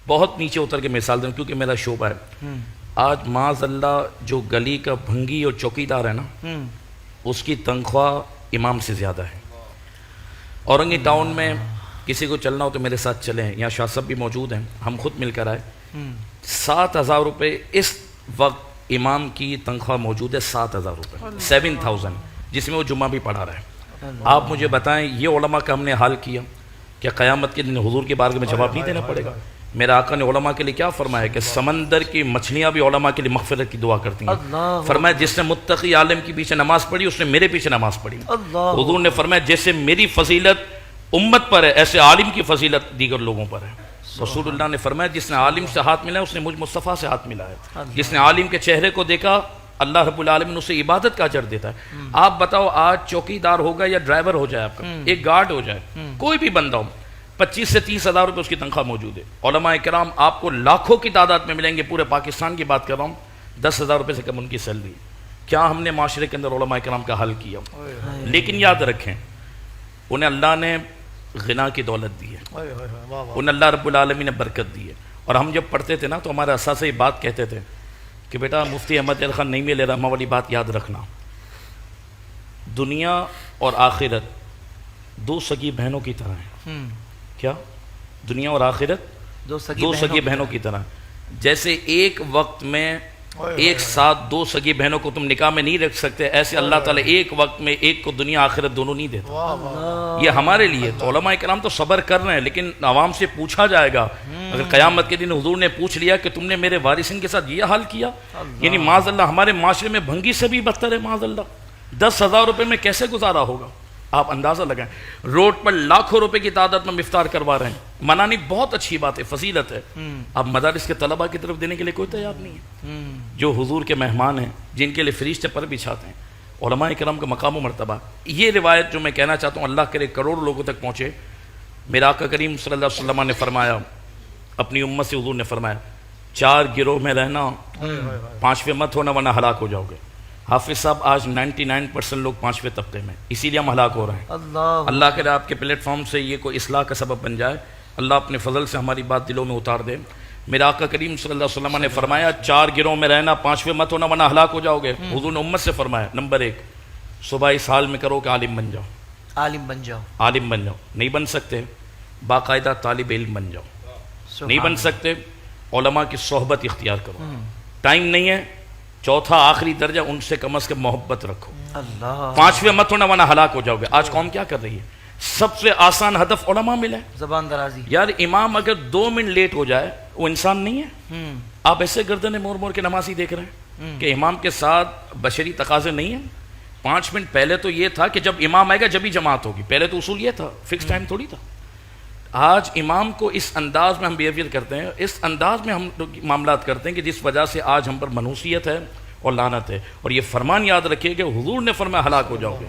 بہت نیچے اتر کے مثال دوں کیونکہ میرا شعبہ ہے. آج معاذ اللہ جو گلی کا بھنگی اور چوکیدار ہے نا اس کی تنخواہ امام سے زیادہ ہے. اورنگی ٹاؤن میں کسی کو چلنا ہو تو میرے ساتھ چلیں, یہاں شاہ صاحب بھی موجود ہیں, ہم خود مل کر آئے. 7,000 روپے اس وقت امام کی تنخواہ موجود ہے, 7,000 روپے, 7,000, جس میں وہ جمعہ بھی پڑھا رہا ہے. آپ مجھے بتائیں یہ علماء کا ہم نے حال کیا کہ قیامت کے دن حضور کی بارگاہ میں جواب نہیں دینا پڑے گا؟ میرا آقا نے علماء کے لیے کیا فرمایا کہ سمندر کی مچھلیاں بھی علماء کے لیے مغفرت کی دعا کرتی ہیں. فرمایا جس نے متقی عالم کے پیچھے نماز پڑھی اس نے میرے پیچھے نماز پڑھی. حضور نے فرمایا جیسے میری فضیلت امت پر ہے ایسے عالم کی فضیلت دیگر لوگوں پر ہے. رسول اللہ نے فرمایا جس نے عالم سے ہاتھ ملایا اس نے مجھ مصطفیٰ سے ہاتھ ملایا. جس نے عالم کے چہرے کو دیکھا اللہ رب العالمین اسے عبادت کا اجر دیتا ہے. آپ بتاؤ آج چوکیدار ہوگا یا ڈرائیور ہو جائے, آپ کا ایک گارڈ ہو جائے, کوئی بھی بندہ ہو, 25 سے 30,000 روپے اس کی تنخواہ موجود ہے. علماء کرام آپ کو لاکھوں کی تعداد میں ملیں گے, پورے پاکستان کی بات کر رہا ہوں, 10,000 روپے سے کم ان کی سیلری. کیا ہم نے معاشرے کے اندر علماء کرام کا حل کیا؟ لیکن یاد رکھیں انہیں اللہ نے غنا کی دولت دی ہے, انہیں اللہ رب العالمین نے برکت دی ہے. اور ہم جب پڑھتے تھے نا تو ہمارے اساتذہ یہ بات کہتے تھے کہ بیٹا مفتی احمد علی خان نعیمی علیہ رحمہ والی بات یاد رکھنا, دنیا اور آخرت دو سگی بہنوں کی طرح ہیں. کیا؟ دنیا اور آخرت دو سگی بہنوں کی طرح. جیسے ایک وقت میں ایک ساتھ دو سگی بہنوں کو تم نکاح میں نہیں رکھ سکتے, ایسے اللہ تعالیٰ ایک وقت میں ایک کو دنیا آخرت دونوں نہیں دیتا. یہ ہمارے لیے تو علماء کرام تو صبر کر رہے ہیں, لیکن عوام سے پوچھا جائے گا اگر قیامت کے دن حضور نے پوچھ لیا کہ تم نے میرے وارثین کے ساتھ یہ حال کیا, یعنی معاذ اللہ ہمارے معاشرے میں بھنگی سے بھی بدتر ہے. معاذ اللہ 10,000 روپے میں کیسے گزارا ہوگا آپ اندازہ لگائیں. روڈ پر لاکھوں روپے کی تعداد میں افطار کروا رہے ہیں, منانی بہت اچھی بات ہے, فضیلت ہے. اب مدارس کے طلباء کی طرف دینے کے لیے کوئی تیار نہیں ہے. جو حضور کے مہمان ہیں, جن کے لیے فرشتے پر بچھاتے ہیں, علماء کرام کا مقام و مرتبہ. یہ روایت جو میں کہنا چاہتا ہوں اللہ کرے کروڑ لوگوں تک پہنچے. میرا آقا کریم صلی اللہ علیہ وسلم نے فرمایا, اپنی امت سے حضور نے فرمایا 4 گروہ میں رہنا, 5ویں مت ہونا ورنہ ہلاک ہو جاؤ گے. حافظ صاحب آج 99% لوگ 5ویں طبقے میں, اسی لیے ہم ہلاک ہو رہے ہیں. اللہ کرے آپ کے پلیٹ فارم سے یہ کوئی اصلاح کا سبب بن جائے, اللہ اپنے فضل سے ہماری بات دلوں میں اتار دے. میرا آقا کریم صلی اللہ علیہ وسلم نے فرمایا 4 گروہ میں رہنا, 5ویں مت ہونا ورنہ ہلاک ہو جاؤ گے. حضور نے امت سے فرمایا نمبر 1 صبح اس حال میں کرو کہ عالم بن جاؤ. عالم بن جاؤ. نہیں بن سکتے باقاعدہ طالب علم بن جاؤ. نہیں بن سکتے علماء کی صحبت اختیار کرو. ٹائم نہیں ہے, چوتھا آخری درجہ ان سے کم از کم محبت رکھو. 5ویں مت ہونا ورنہ ہلاک ہو جاؤ گے. آج قوم کیا کر رہی ہے؟ سب سے آسان ہدف علماء ملے, زبان درازی. یار امام اگر 2 منٹ لیٹ ہو جائے وہ انسان نہیں ہے. آپ ایسے گردن مور مور کے نمازی دیکھ رہے ہیں کہ امام کے ساتھ بشری تقاضے نہیں ہیں. 5 منٹ پہلے تو یہ تھا کہ جب امام آئے گا جب ہی جماعت ہوگی, پہلے تو اصول یہ تھا, فکس ٹائم تھوڑی تھا. آج امام کو اس انداز میں ہم بیہیویئر کرتے ہیں, اس انداز میں ہم معاملات کرتے ہیں کہ جس وجہ سے آج ہم پر منحوسیت ہے اور لعنت ہے. اور یہ فرمان یاد رکھیے کہ حضور نے فرمایا ہلاک ہو جاؤ گے.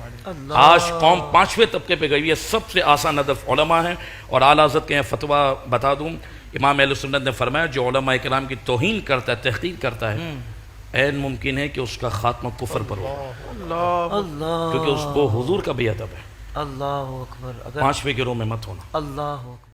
آج قوم 5ویں طبقے پہ گئی ہے. سب سے آسان ہدف علماء ہیں. اور اعلیٰ حضرت کے فتویٰ بتا دوں, امام اہل سنت نے فرمایا جو علماء کرام کی توہین کرتا ہے, تحقیر کرتا ہے, عین ممکن ہے کہ اس کا خاتمہ کفر پر ہو, کیونکہ اس کو حضور کا بے ادب ہے. اللہ اکبر. 5ویں گروہ میں مت ہونا. اللہ